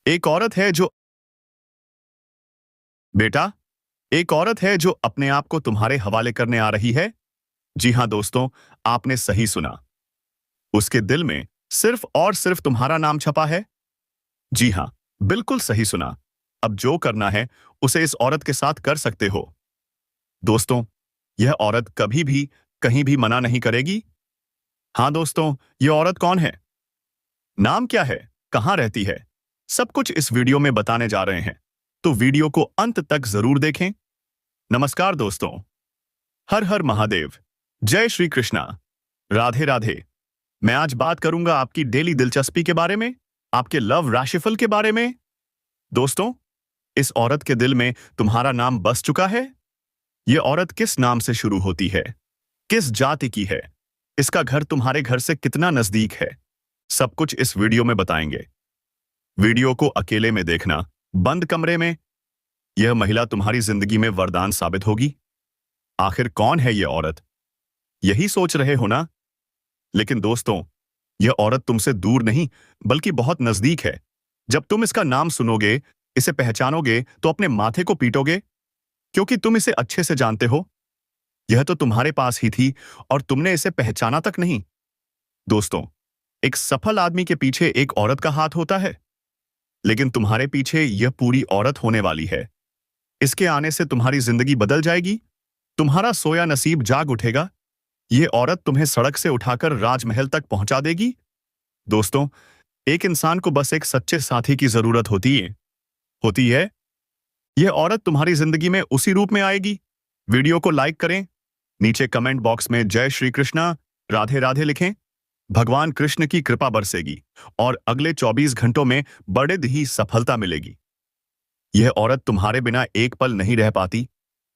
एक औरत है जो बेटा एक औरत है जो अपने आप को तुम्हारे हवाले करने आ रही है। जी हां दोस्तों, आपने सही सुना। उसके दिल में सिर्फ और सिर्फ तुम्हारा नाम छपा है। जी हां, बिल्कुल सही सुना। अब जो करना है उसे इस औरत के साथ कर सकते हो। दोस्तों, यह औरत कभी भी कहीं भी मना नहीं करेगी। हाँ दोस्तों, यह औरत कौन है, नाम क्या है, कहां रहती है, सब कुछ इस वीडियो में बताने जा रहे हैं। तो वीडियो को अंत तक जरूर देखें। नमस्कार दोस्तों, हर हर महादेव, जय श्री कृष्णा, राधे राधे। मैं आज बात करूंगा आपकी डेली दिलचस्पी के बारे में, आपके लव राशिफल के बारे में। दोस्तों, इस औरत के दिल में तुम्हारा नाम बस चुका है। यह औरत किस नाम से शुरू होती है, किस जाति की है, इसका घर तुम्हारे घर से कितना नजदीक है, सब कुछ इस वीडियो में बताएंगे। वीडियो को अकेले में देखना, बंद कमरे में। यह महिला तुम्हारी जिंदगी में वरदान साबित होगी। आखिर कौन है यह औरत, यही सोच रहे हो ना? लेकिन दोस्तों, यह औरत तुमसे दूर नहीं बल्कि बहुत नजदीक है। जब तुम इसका नाम सुनोगे, इसे पहचानोगे तो अपने माथे को पीटोगे, क्योंकि तुम इसे अच्छे से जानते हो। यह तो तुम्हारे पास ही थी और तुमने इसे पहचाना तक नहीं। दोस्तों, एक सफल आदमी के पीछे एक औरत का हाथ होता है, लेकिन तुम्हारे पीछे यह पूरी औरत होने वाली है। इसके आने से तुम्हारी जिंदगी बदल जाएगी। तुम्हारा सोया नसीब जाग उठेगा। यह औरत तुम्हें सड़क से उठाकर राजमहल तक पहुंचा देगी। दोस्तों, एक इंसान को बस एक सच्चे साथी की जरूरत होती है। यह औरत तुम्हारी जिंदगी में उसी रूप में आएगी। वीडियो को लाइक करें, नीचे कमेंट बॉक्स में जय श्री कृष्णा, राधे राधे लिखें। भगवान कृष्ण की कृपा बरसेगी और अगले 24 घंटों में बड़े ही सफलता मिलेगी। यह औरत तुम्हारे बिना एक पल नहीं रह पाती।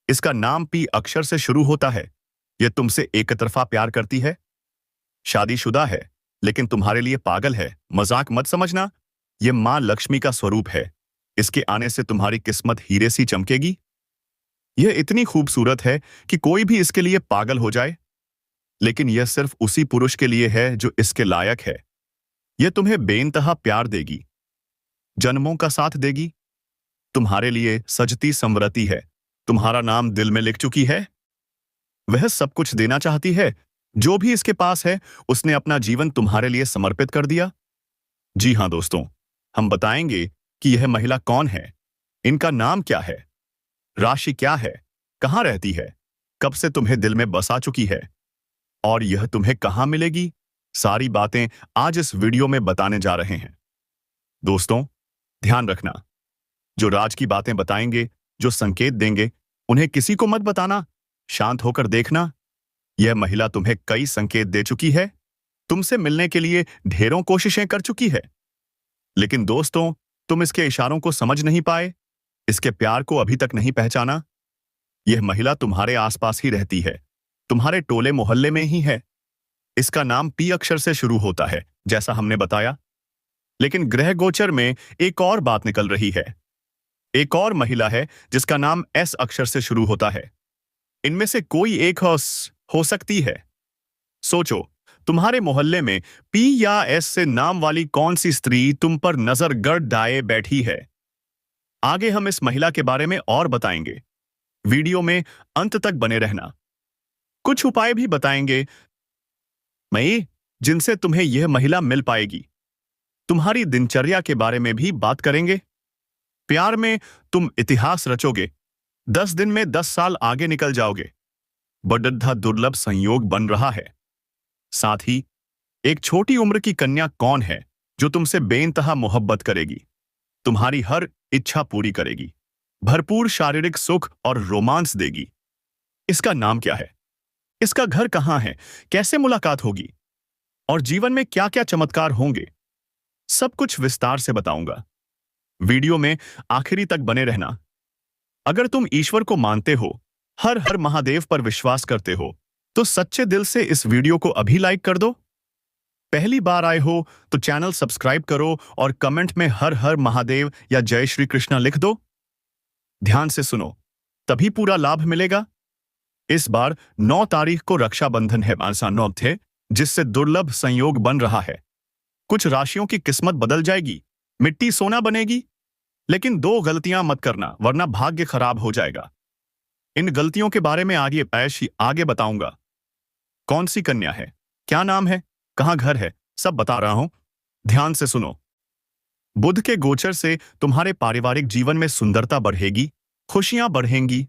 इसका नाम पी अक्षर से शुरू होता है। यह तुमसे एक तरफा प्यार करती है, शादीशुदा है, लेकिन तुम्हारे लिए पागल है। मजाक मत समझना, यह मां लक्ष्मी का स्वरूप है। इसके आने से तुम्हारी किस्मत हीरे सी चमकेगी। यह इतनी खूबसूरत है कि कोई भी इसके लिए पागल हो जाए, लेकिन यह सिर्फ उसी पुरुष के लिए है जो इसके लायक है। यह तुम्हें बेइंतहा प्यार देगी, जन्मों का साथ देगी। तुम्हारे लिए सजती संवरती है, तुम्हारा नाम दिल में लिख चुकी है। वह सब कुछ देना चाहती है। जो भी इसके पास है, उसने अपना जीवन तुम्हारे लिए समर्पित कर दिया। जी हां दोस्तों, हम बताएंगे कि यह महिला कौन है, इनका नाम क्या है, राशि क्या है, कहां रहती है, कब से तुम्हें दिल में बसा चुकी है और यह तुम्हें कहां मिलेगी। सारी बातें आज इस वीडियो में बताने जा रहे हैं। दोस्तों, ध्यान रखना, जो राज की बातें बताएंगे, जो संकेत देंगे, उन्हें किसी को मत बताना। शांत होकर देखना। यह महिला तुम्हें कई संकेत दे चुकी है, तुमसे मिलने के लिए ढेरों कोशिशें कर चुकी है, लेकिन दोस्तों, तुम इसके इशारों को समझ नहीं पाए, इसके प्यार को अभी तक नहीं पहचाना। यह महिला तुम्हारे आसपास ही रहती है, तुम्हारे टोले मोहल्ले में ही है। इसका नाम पी अक्षर से शुरू होता है, जैसा हमने बताया। लेकिन ग्रह गोचर में एक और बात निकल रही है। एक और महिला है जिसका नाम एस अक्षर से शुरू होता है। इनमें से कोई एक हो सकती है। सोचो, तुम्हारे मोहल्ले में पी या एस से नाम वाली कौन सी स्त्री तुम पर नजर गड़ डाए बैठी है। आगे हम इस महिला के बारे में और बताएंगे। वीडियो में अंत तक बने रहना। कुछ उपाय भी बताएंगे मई, जिनसे तुम्हें यह महिला मिल पाएगी। तुम्हारी दिनचर्या के बारे में भी बात करेंगे। प्यार में तुम इतिहास रचोगे। 10 दिन में 10 साल आगे निकल जाओगे। बड़ा दुर्लभ संयोग बन रहा है। साथ ही एक छोटी उम्र की कन्या कौन है जो तुमसे बेइंतहा मोहब्बत करेगी, तुम्हारी हर इच्छा पूरी करेगी, भरपूर शारीरिक सुख और रोमांस देगी। इसका नाम क्या है, इसका घर कहां है, कैसे मुलाकात होगी और जीवन में क्या क्या चमत्कार होंगे, सब कुछ विस्तार से बताऊंगा। वीडियो में आखिरी तक बने रहना। अगर तुम ईश्वर को मानते हो, हर हर महादेव पर विश्वास करते हो, तो सच्चे दिल से इस वीडियो को अभी लाइक कर दो। पहली बार आए हो तो चैनल सब्सक्राइब करो और कमेंट में हर हर महादेव या जय श्री कृष्णा लिख दो। ध्यान से सुनो, तभी पूरा लाभ मिलेगा। इस बार 9 तारीख को रक्षाबंधन है, मानसा नौ थे, जिससे दुर्लभ संयोग बन रहा है। कुछ राशियों की किस्मत बदल जाएगी। मिट्टी सोना बनेगी। लेकिन दो गलतियां मत करना, वरना भाग्य खराब हो जाएगा। इन गलतियों के बारे में आगे बताऊंगा। कौन सी कन्या है, क्या नाम है, कहाँ घर है, सब बता रहा हूं। ध्यान से सुनो। बुध के गोचर से तुम्हारे पारिवारिक जीवन में सुंदरता बढ़ेगी, खुशियां बढ़ेंगी,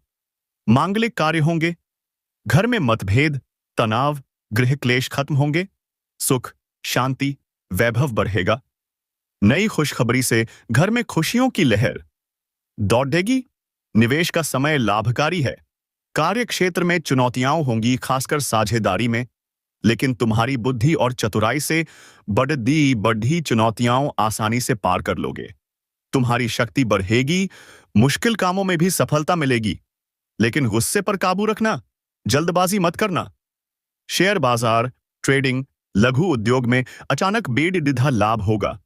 मांगलिक कार्य होंगे, घर में मतभेद, तनाव, गृह क्लेश खत्म होंगे, सुख, शांति, वैभव बढ़ेगा। नई खुशखबरी से घर में खुशियों की लहर दौड़ेगी। निवेश का समय लाभकारी है। कार्य क्षेत्र में चुनौतियां होंगी, खासकर साझेदारी में, लेकिन तुम्हारी बुद्धि और चतुराई से बढ़ी चुनौतियां आसानी से पार कर लोगे। तुम्हारी शक्ति बढ़ेगी, मुश्किल कामों में भी सफलता मिलेगी, लेकिन गुस्से पर काबू रखना, जल्दबाजी मत करना। शेयर बाजार, ट्रेडिंग, लघु उद्योग में अचानक बेडिधा लाभ होगा।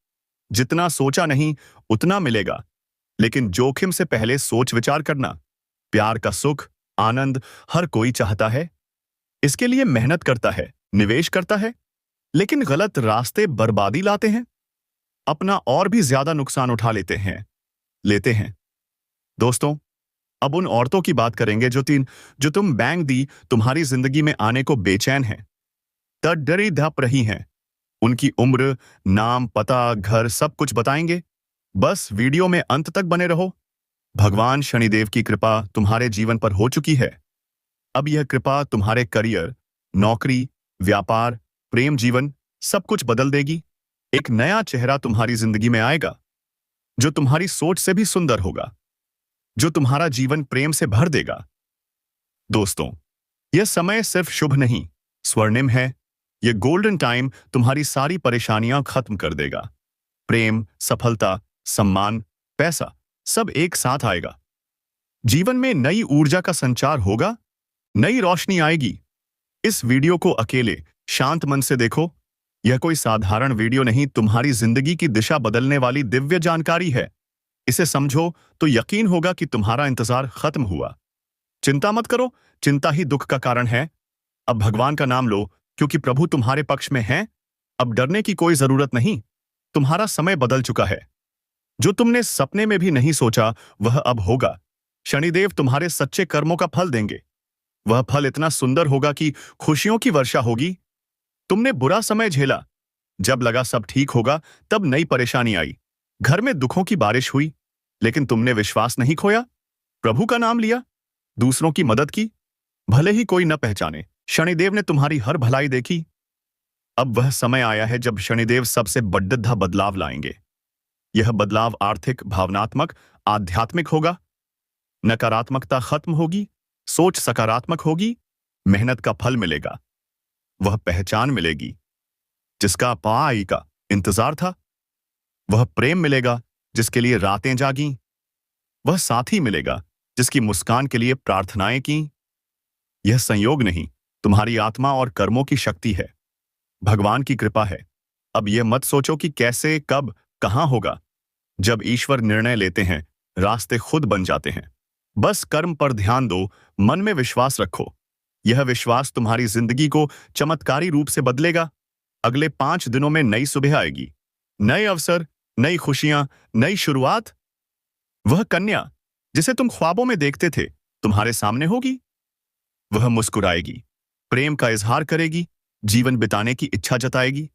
जितना सोचा नहीं उतना मिलेगा, लेकिन जोखिम से पहले सोच विचार करना। प्यार का सुख, आनंद हर कोई चाहता है, इसके लिए मेहनत करता है, निवेश करता है, लेकिन गलत रास्ते बर्बादी लाते हैं, अपना और भी ज्यादा नुकसान उठा लेते हैं। दोस्तों, अब उन औरतों की बात करेंगे जो तुम बैंक दी तुम्हारी जिंदगी में आने को बेचैन हैं, डरी धप रही हैं। उनकी उम्र, नाम, पता, घर सब कुछ बताएंगे। बस वीडियो में अंत तक बने रहो। भगवान शनिदेव की कृपा तुम्हारे जीवन पर हो चुकी है। अब यह कृपा तुम्हारे करियर, नौकरी, व्यापार, प्रेम जीवन सब कुछ बदल देगी। एक नया चेहरा तुम्हारी जिंदगी में आएगा, जो तुम्हारी सोच से भी सुंदर होगा, जो तुम्हारा जीवन प्रेम से भर देगा। दोस्तों, यह समय सिर्फ शुभ नहीं, स्वर्णिम है। यह गोल्डन टाइम तुम्हारी सारी परेशानियां खत्म कर देगा। प्रेम, सफलता, सम्मान, पैसा सब एक साथ आएगा। जीवन में नई ऊर्जा का संचार होगा, नई रोशनी आएगी। इस वीडियो को अकेले शांत मन से देखो। यह कोई साधारण वीडियो नहीं, तुम्हारी जिंदगी की दिशा बदलने वाली दिव्य जानकारी है। इसे समझो तो यकीन होगा कि तुम्हारा इंतजार खत्म हुआ। चिंता मत करो, चिंता ही दुख का कारण है। अब भगवान का नाम लो, क्योंकि प्रभु तुम्हारे पक्ष में हैं। अब डरने की कोई जरूरत नहीं, तुम्हारा समय बदल चुका है। जो तुमने सपने में भी नहीं सोचा वह अब होगा। शनिदेव तुम्हारे सच्चे कर्मों का फल देंगे। वह फल इतना सुंदर होगा कि खुशियों की वर्षा होगी। तुमने बुरा समय झेला, जब लगा सब ठीक होगा तब नई परेशानी आई। घर में दुखों की बारिश हुई, लेकिन तुमने विश्वास नहीं खोया, प्रभु का नाम लिया, दूसरों की मदद की, भले ही कोई न पहचाने। शनिदेव ने तुम्हारी हर भलाई देखी। अब वह समय आया है जब शनिदेव सबसे बड़ा बदलाव लाएंगे। यह बदलाव आर्थिक, भावनात्मक, आध्यात्मिक होगा। नकारात्मकता खत्म होगी, सोच सकारात्मक होगी, मेहनत का फल मिलेगा। वह पहचान मिलेगी जिसका पाई का इंतजार था। वह प्रेम मिलेगा जिसके लिए रातें जागी। वह साथी मिलेगा जिसकी मुस्कान के लिए प्रार्थनाएं की। यह संयोग नहीं, तुम्हारी आत्मा और कर्मों की शक्ति है। भगवान की कृपा है। अब यह मत सोचो कि कैसे, कब, कहां होगा। जब ईश्वर निर्णय लेते हैं, रास्ते खुद बन जाते हैं। बस कर्म पर ध्यान दो, मन में विश्वास रखो। यह विश्वास तुम्हारी जिंदगी को चमत्कारी रूप से बदलेगा। अगले 5 दिनों में नई सुबह आएगी, नए अवसर, नई खुशियां, नई शुरुआत। वह कन्या जिसे तुम ख्वाबों में देखते थे तुम्हारे सामने होगी। वह मुस्कुराएगी, प्रेम का इजहार करेगी, जीवन बिताने की इच्छा जताएगी।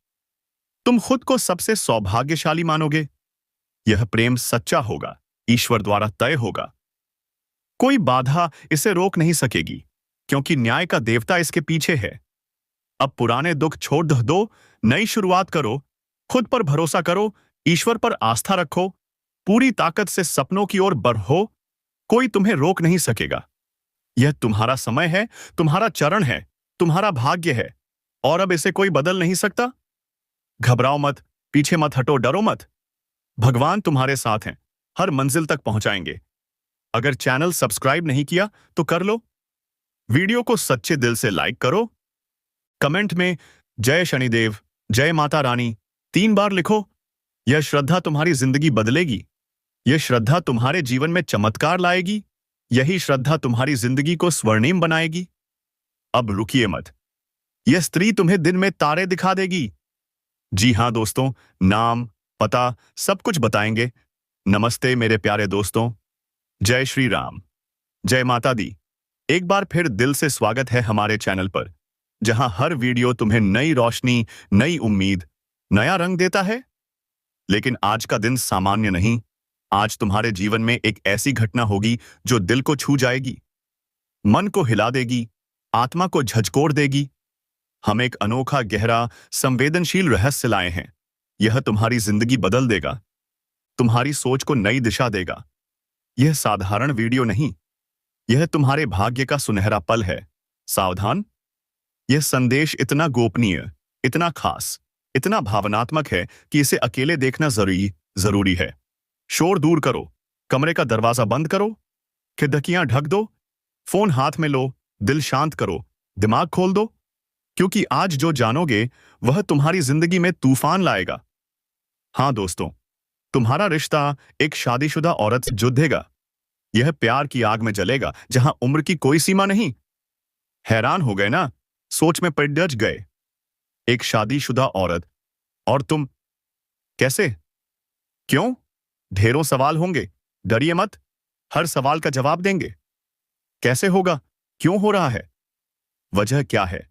तुम खुद को सबसे सौभाग्यशाली मानोगे। यह प्रेम सच्चा होगा, ईश्वर द्वारा तय होगा। कोई बाधा इसे रोक नहीं सकेगी, क्योंकि न्याय का देवता इसके पीछे है। अब पुराने दुख छोड़ दो, नई शुरुआत करो, खुद पर भरोसा करो, ईश्वर पर आस्था रखो, पूरी ताकत से सपनों की ओर बढ़ो। कोई तुम्हें रोक नहीं सकेगा। यह तुम्हारा समय है, तुम्हारा चरण है, तुम्हारा भाग्य है, और अब इसे कोई बदल नहीं सकता। घबराओ मत, पीछे मत हटो, डरो मत। भगवान तुम्हारे साथ हैं, हर मंजिल तक पहुंचाएंगे। अगर चैनल सब्सक्राइब नहीं किया तो कर लो। वीडियो को सच्चे दिल से लाइक करो। कमेंट में जय शनिदेव, जय माता रानी 3 बार लिखो। यह श्रद्धा तुम्हारी जिंदगी बदलेगी। यह श्रद्धा तुम्हारे जीवन में चमत्कार लाएगी। यही श्रद्धा तुम्हारी जिंदगी को स्वर्णिम बनाएगी। अब रुकिए मत, यह स्त्री तुम्हें दिन में तारे दिखा देगी। जी हां दोस्तों, नाम, पता, सब कुछ बताएंगे। नमस्ते मेरे प्यारे दोस्तों। जय श्री राम। जय माता दी। एक बार फिर दिल से स्वागत है हमारे चैनल पर, जहां हर वीडियो तुम्हें नई रोशनी, नई उम्मीद, नया रंग देता है। लेकिन आज का दिन सामान्य नहीं। आज तुम्हारे जीवन में एक ऐसी घटना होगी जो दिल को छू जाएगी, मन को हिला देगी, आत्मा को झकझोर देगी। हम एक अनोखा, गहरा, संवेदनशील रहस्य लाए हैं। यह तुम्हारी जिंदगी बदल देगा, तुम्हारी सोच को नई दिशा देगा। यह साधारण वीडियो नहीं, यह तुम्हारे भाग्य का सुनहरा पल है। सावधान, यह संदेश इतना गोपनीय, इतना खास, इतना भावनात्मक है कि इसे अकेले देखना जरूरी है। शोर दूर करो, कमरे का दरवाजा बंद करो, खिड़कियां ढक दो, फोन हाथ में लो, दिल शांत करो, दिमाग खोल दो, क्योंकि आज जो जानोगे वह तुम्हारी जिंदगी में तूफान लाएगा। हाँ दोस्तों, तुम्हारा रिश्ता एक शादीशुदा औरत से जुड़ेगा। यह प्यार की आग में जलेगा, जहां उम्र की कोई सीमा नहीं। हैरान हो गए ना? सोच में पड़ डच गए। एक शादीशुदा औरत और तुम, कैसे, क्यों? ढेरों सवाल होंगे। डरिए मत, हर सवाल का जवाब देंगे। कैसे होगा? क्यों हो रहा है? वजह क्या है?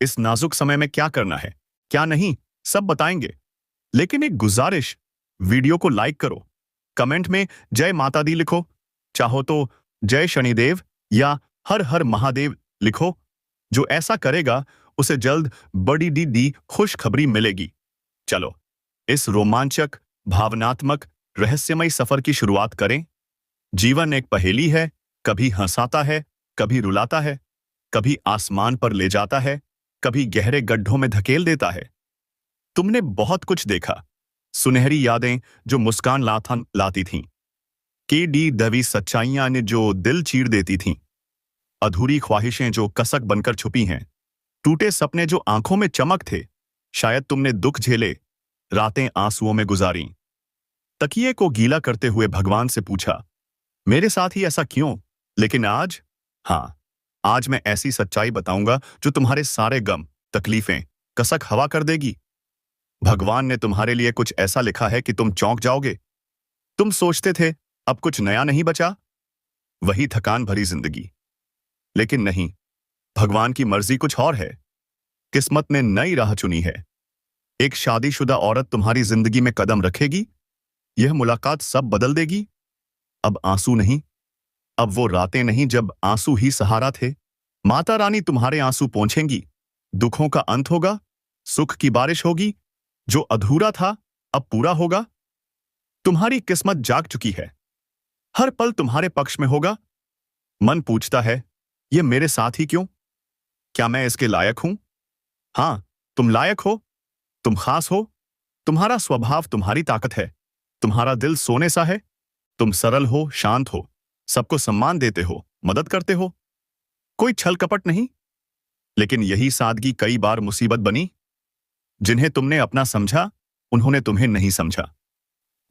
इस नाजुक समय में क्या करना है, क्या नहीं, सब बताएंगे। लेकिन एक गुजारिश, वीडियो को लाइक करो, कमेंट में जय माता दी लिखो, चाहो तो जय शनिदेव या हर हर महादेव लिखो। जो ऐसा करेगा उसे जल्द बड़ी दी खुशखबरी मिलेगी। चलो इस रोमांचक, भावनात्मक, रहस्यमय सफर की शुरुआत करें। जीवन एक पहेली है, कभी हंसाता है, कभी रुलाता है, कभी आसमान पर ले जाता है, कभी गहरे गड्ढों में धकेल देता है। तुमने बहुत कुछ देखा, सुनहरी यादें जो मुस्कान लाती थीं, के दवी सच्चाइयां ने जो दिल चीर देती थीं, अधूरी ख्वाहिशें जो कसक बनकर छुपी हैं, टूटे सपने जो आंखों में चमक थे। शायद तुमने दुख झेले, रातें आंसुओं में गुजारी, तकिए को गीला करते हुए भगवान से पूछा, मेरे साथ ही ऐसा क्यों? लेकिन आज, हाँ, आज मैं ऐसी सच्चाई बताऊंगा जो तुम्हारे सारे गम, तकलीफें कसक हवा कर देगी। भगवान ने तुम्हारे लिए कुछ ऐसा लिखा है कि तुम चौंक जाओगे। तुम सोचते थे अब कुछ नया नहीं बचा, वही थकान भरी जिंदगी। लेकिन नहीं, भगवान की मर्जी कुछ और है। किस्मत ने नई राह चुनी है। एक शादीशुदा औरत तुम्हारी जिंदगी में कदम रखेगी। यह मुलाकात सब बदल देगी। अब आंसू नहीं, अब वो रातें नहीं जब आंसू ही सहारा थे। माता रानी तुम्हारे आंसू पोंछेंगी। दुखों का अंत होगा, सुख की बारिश होगी। जो अधूरा था अब पूरा होगा। तुम्हारी किस्मत जाग चुकी है। हर पल तुम्हारे पक्ष में होगा। मन पूछता है, ये मेरे साथ ही क्यों? क्या मैं इसके लायक हूं? हाँ, तुम लायक हो। तुम खास हो। तुम्हारा स्वभाव तुम्हारी ताकत है। तुम्हारा दिल सोने सा है। तुम सरल हो, शांत हो, सबको सम्मान देते हो, मदद करते हो। कोई छल कपट नहीं। लेकिन यही सादगी कई बार मुसीबत बनी। जिन्हें तुमने अपना समझा, उन्होंने तुम्हें नहीं समझा।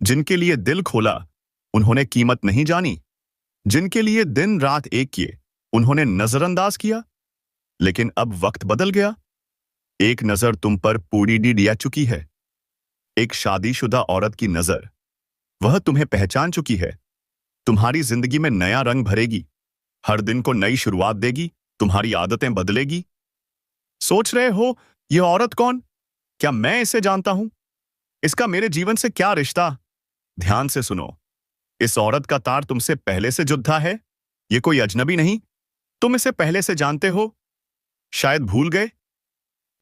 जिनके लिए दिल खोला, उन्होंने कीमत नहीं जानी। जिनके लिए दिन रात एक किए, उन्होंने नजरअंदाज किया। लेकिन अब वक्त बदल गया। एक नजर तुम पर पूरी दिया चुकी है। एक शादीशुदा औरत की नजर, वह तुम्हें पहचान चुकी है। तुम्हारी जिंदगी में नया रंग भरेगी। हर दिन को नई शुरुआत देगी। तुम्हारी आदतें बदलेगी। सोच रहे हो, यह औरत कौन? क्या मैं इसे जानता हूं? इसका मेरे जीवन से क्या रिश्ता? ध्यान से सुनो। इस औरत का तार तुमसे पहले से जुड़ा है। ये कोई अजनबी नहीं। तुम इसे पहले से जानते हो। शायद भूल गए,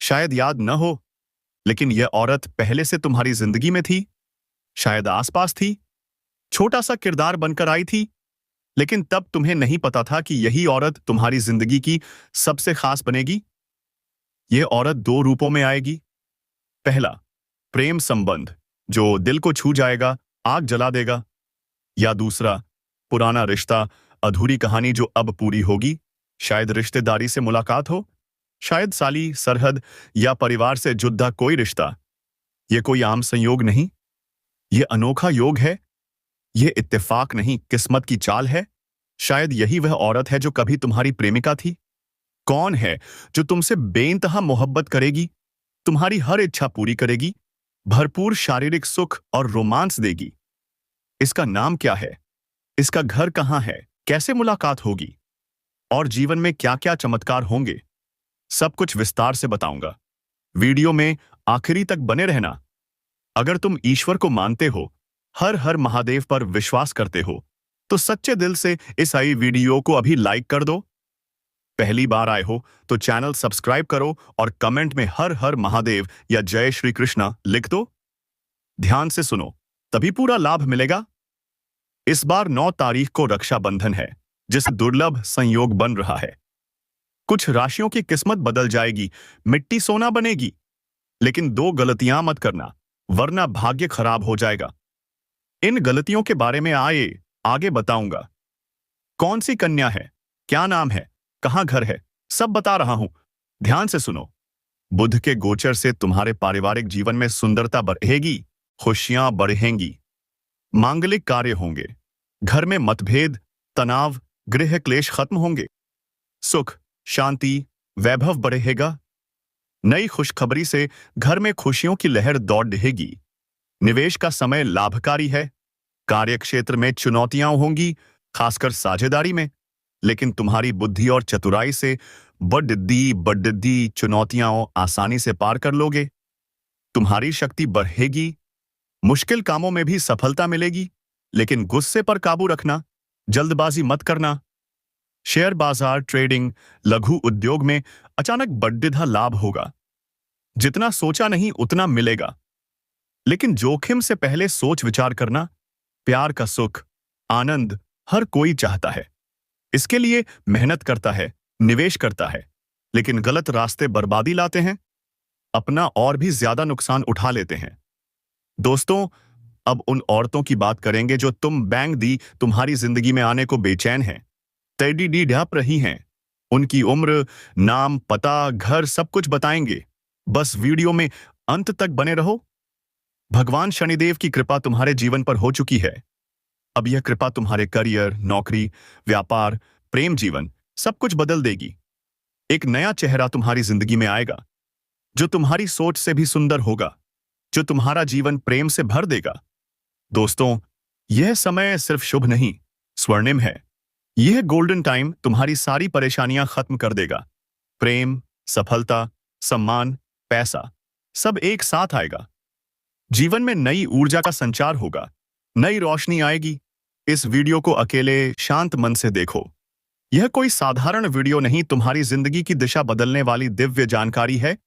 शायद याद न हो, लेकिन यह औरत पहले से तुम्हारी जिंदगी में थी। शायद आसपास थी, छोटा सा किरदार बनकर आई थी। लेकिन तब तुम्हें नहीं पता था कि यही औरत तुम्हारी जिंदगी की सबसे खास बनेगी। यह औरत दो रूपों में आएगी। पहला, प्रेम संबंध जो दिल को छू जाएगा, आग जला देगा। या दूसरा, पुराना रिश्ता, अधूरी कहानी जो अब पूरी होगी। शायद रिश्तेदारी से मुलाकात हो, शायद साली, सरहद या परिवार से जुड़ा कोई रिश्ता। यह कोई आम संयोग नहीं, यह अनोखा योग है। यह इत्तेफाक नहीं, किस्मत की चाल है। शायद यही वह औरत है जो कभी तुम्हारी प्रेमिका थी। कौन है जो तुमसे बेइंतहा मोहब्बत करेगी, तुम्हारी हर इच्छा पूरी करेगी, भरपूर शारीरिक सुख और रोमांस देगी। इसका नाम क्या है? इसका घर कहाँ है? कैसे मुलाकात होगी? और जीवन में क्या क्या चमत्कार होंगे? सब कुछ विस्तार से बताऊंगा। वीडियो में आखिरी तक बने रहना। अगर तुम ईश्वर को मानते हो, हर हर महादेव पर विश्वास करते हो, तो सच्चे दिल से इस आई वीडियो को अभी लाइक कर दो। पहली बार आए हो तो चैनल सब्सक्राइब करो और कमेंट में हर हर महादेव या जय श्री कृष्णा लिख दो। ध्यान से सुनो, तभी पूरा लाभ मिलेगा। इस बार 9 तारीख को रक्षाबंधन है, जिस दुर्लभ संयोग बन रहा है। कुछ राशियों की किस्मत बदल जाएगी, मिट्टी सोना बनेगी। लेकिन 2 गलतियां मत करना, वरना भाग्य खराब हो जाएगा। इन गलतियों के बारे में आगे बताऊंगा। कौन सी कन्या है, क्या नाम है, कहां घर है, सब बता रहा हूं। ध्यान से सुनो। बुध के गोचर से तुम्हारे पारिवारिक जीवन में सुंदरता बढ़ेगी, खुशियां बढ़ेंगी, मांगलिक कार्य होंगे, घर में मतभेद, तनाव, गृह क्लेश खत्म होंगे, सुख, शांति, वैभव बढ़ेगा। नई खुशखबरी से घर में खुशियों की लहर दौड़ रहेगी। निवेश का समय लाभकारी है। कार्यक्षेत्र में चुनौतियां होंगी, खासकर साझेदारी में, लेकिन तुम्हारी बुद्धि और चतुराई से बड्डी चुनौतियां आसानी से पार कर लोगे। तुम्हारी शक्ति बढ़ेगी, मुश्किल कामों में भी सफलता मिलेगी, लेकिन गुस्से पर काबू रखना, जल्दबाजी मत करना। शेयर बाजार, ट्रेडिंग, लघु उद्योग में अचानक बड्ढा लाभ होगा। जितना सोचा नहीं उतना मिलेगा, लेकिन जोखिम से पहले सोच विचार करना। प्यार का सुख, आनंद हर कोई चाहता है, इसके लिए मेहनत करता है, निवेश करता है, लेकिन गलत रास्ते बर्बादी लाते हैं, अपना और भी ज्यादा नुकसान उठा लेते हैं। दोस्तों, अब उन औरतों की बात करेंगे जो तुम बैंक दी तुम्हारी जिंदगी में आने को बेचैन हैं, टेडी ढाप रही हैं। उनकी उम्र, नाम, पता, घर सब कुछ बताएंगे। बस वीडियो में अंत तक बने रहो। भगवान शनिदेव की कृपा तुम्हारे जीवन पर हो चुकी है। अब यह कृपा तुम्हारे करियर, नौकरी, व्यापार, प्रेम जीवन सब कुछ बदल देगी। एक नया चेहरा तुम्हारी जिंदगी में आएगा, जो तुम्हारी सोच से भी सुंदर होगा, जो तुम्हारा जीवन प्रेम से भर देगा। दोस्तों, यह समय सिर्फ शुभ नहीं, स्वर्णिम है। यह गोल्डन टाइम तुम्हारी सारी परेशानियां खत्म कर देगा। प्रेम, सफलता, सम्मान, पैसा सब एक साथ आएगा। जीवन में नई ऊर्जा का संचार होगा, नई रोशनी आएगी। इस वीडियो को अकेले शांत मन से देखो। यह कोई साधारण वीडियो नहीं, तुम्हारी जिंदगी की दिशा बदलने वाली दिव्य जानकारी है।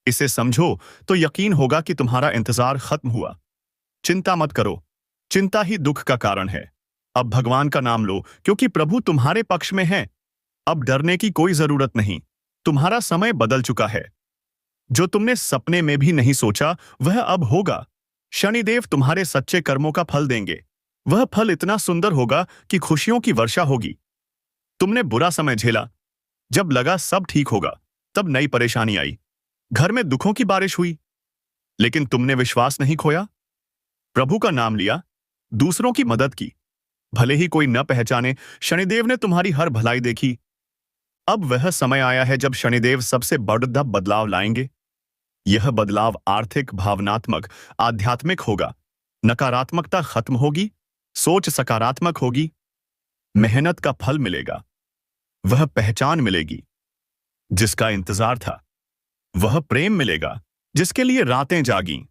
इसे समझो तो यकीन होगा कि तुम्हारा इंतजार खत्म हुआ। चिंता मत करो, चिंता ही दुख का कारण है। अब भगवान का नाम लो, क्योंकि प्रभु तुम्हारे पक्ष में है। अब डरने की कोई जरूरत नहीं, तुम्हारा समय बदल चुका है। जो तुमने सपने में भी नहीं सोचा वह अब होगा। शनिदेव तुम्हारे सच्चे कर्मों का फल देंगे। वह फल इतना सुंदर होगा कि खुशियों की वर्षा होगी। तुमने बुरा समय झेला, जब लगा सब ठीक होगा, तब नई परेशानी आई, घर में दुखों की बारिश हुई, लेकिन तुमने विश्वास नहीं खोया। प्रभु का नाम लिया, दूसरों की मदद की। भले ही कोई न पहचाने, शनिदेव ने तुम्हारी हर भलाई देखी। अब वह समय आया है जब शनिदेव सबसे बड़ा बदलाव लाएंगे। यह बदलाव आर्थिक, भावनात्मक, आध्यात्मिक होगा। नकारात्मकता खत्म होगी, सोच सकारात्मक होगी। मेहनत का फल मिलेगा। वह पहचान मिलेगी जिसका इंतजार था। वह प्रेम मिलेगा जिसके लिए रातें जागीं।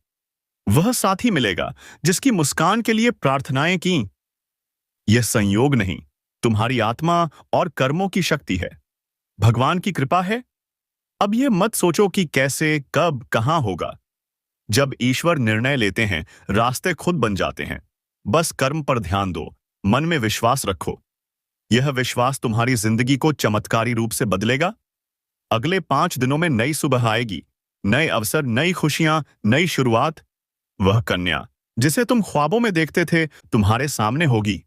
वह साथी मिलेगा जिसकी मुस्कान के लिए प्रार्थनाएं की। यह संयोग नहीं, तुम्हारी आत्मा और कर्मों की शक्ति है। भगवान की कृपा है। अब यह मत सोचो कि कैसे, कब, कहां होगा। जब ईश्वर निर्णय लेते हैं, रास्ते खुद बन जाते हैं। बस कर्म पर ध्यान दो, मन में विश्वास रखो। यह विश्वास तुम्हारी जिंदगी को चमत्कारी रूप से बदलेगा। अगले 5 दिनों में नई सुबह आएगी, नए अवसर, नई खुशियां, नई शुरुआत। वह कन्या जिसे तुम ख्वाबों में देखते थे तुम्हारे सामने होगी।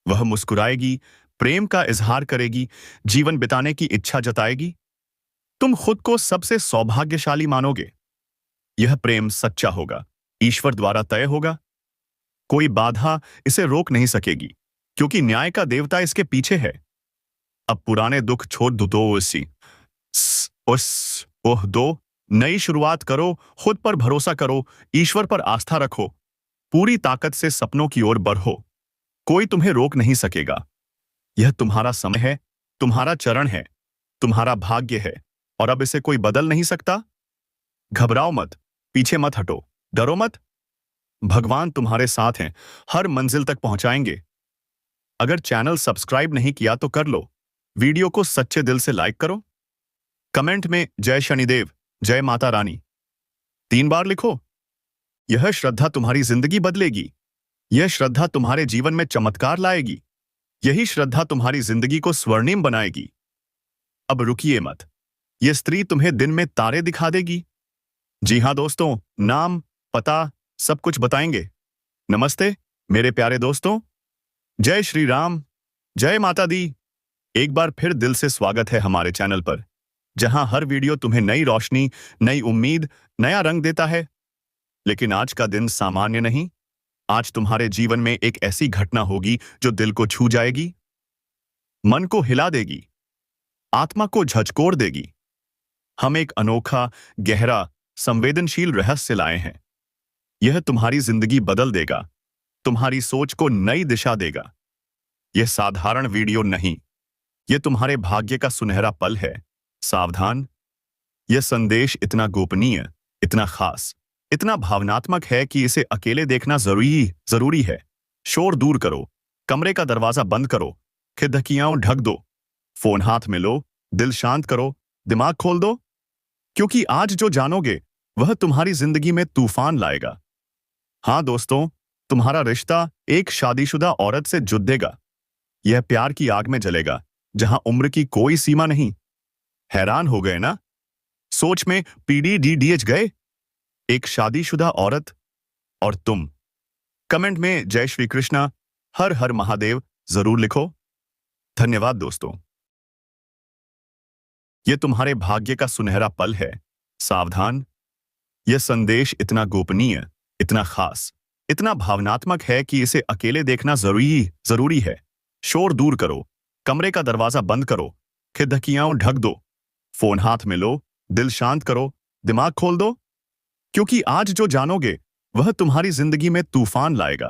वह मुस्कुराएगी, प्रेम का इजहार करेगी, जीवन बिताने की इच्छा जताएगी। तुम खुद को सबसे सौभाग्यशाली मानोगे। यह प्रेम सच्चा होगा, ईश्वर द्वारा तय होगा। कोई बाधा इसे रोक नहीं सकेगी, क्योंकि न्याय का देवता इसके पीछे है। अब पुराने दुख छोड़ दो, दो नई शुरुआत करो, खुद पर भरोसा करो, ईश्वर पर आस्था रखो, पूरी ताकत से सपनों की ओर बढ़ो। कोई तुम्हें रोक नहीं सकेगा। यह तुम्हारा समय है, तुम्हारा चरण है, तुम्हारा भाग्य है, और अब इसे कोई बदल नहीं सकता। घबराओ मत, पीछे मत हटो, डरो मत। भगवान तुम्हारे साथ हैं, हर मंजिल तक पहुंचाएंगे। अगर चैनल सब्सक्राइब नहीं किया तो कर लो, वीडियो को सच्चे दिल से लाइक करो, कमेंट में जय शनिदेव, जय माता रानी 3 बार लिखो। यह श्रद्धा तुम्हारी जिंदगी बदलेगी। यह श्रद्धा तुम्हारे जीवन में चमत्कार लाएगी। यही श्रद्धा तुम्हारी जिंदगी को स्वर्णिम बनाएगी। अब रुकिए मत, यह स्त्री तुम्हें दिन में तारे दिखा देगी। जी हाँ दोस्तों, नाम, पता सब कुछ बताएंगे। नमस्ते मेरे प्यारे दोस्तों, जय श्री राम, जय माता दी। एक बार फिर दिल से स्वागत है हमारे चैनल पर, जहां हर वीडियो तुम्हें नई रोशनी, नई उम्मीद, नया रंग देता है। लेकिन आज का दिन सामान्य नहीं। आज तुम्हारे जीवन में एक ऐसी घटना होगी जो दिल को छू जाएगी, मन को हिला देगी, आत्मा को झकझोर देगी। हम एक अनोखा, गहरा, संवेदनशील रहस्य लाए हैं। यह तुम्हारी जिंदगी बदल देगा, तुम्हारी सोच को नई दिशा देगा। यह साधारण वीडियो नहीं, यह तुम्हारे भाग्य का सुनहरा पल है। सावधान, यह संदेश इतना गोपनीय, इतना खास, इतना भावनात्मक है कि इसे अकेले देखना जरूरी है। शोर दूर करो, कमरे का दरवाजा बंद करो, खिड़कियां ढक दो, फोन हाथ में लो, दिल शांत करो, दिमाग खोल दो, क्योंकि आज जो जानोगे वह तुम्हारी जिंदगी में तूफान लाएगा। हाँ दोस्तों, तुम्हारा रिश्ता एक शादीशुदा औरत से जुड़ेगा। यह प्यार की आग में जलेगा, जहां उम्र की कोई सीमा नहीं। हैरान हो गए ना? सोच में PDDDH गए। एक शादीशुदा औरत और तुम। कमेंट में जय श्री कृष्णा, हर हर महादेव जरूर लिखो। धन्यवाद दोस्तों। यह तुम्हारे भाग्य का सुनहरा पल है। सावधान, यह संदेश इतना गोपनीय, इतना खास, इतना भावनात्मक है कि इसे अकेले देखना जरूरी है। शोर दूर करो, कमरे का दरवाजा बंद करो, खिड़कियां ढक दो, फोन हाथ में लो, दिल शांत करो, दिमाग खोल दो, क्योंकि आज जो जानोगे वह तुम्हारी जिंदगी में तूफान लाएगा।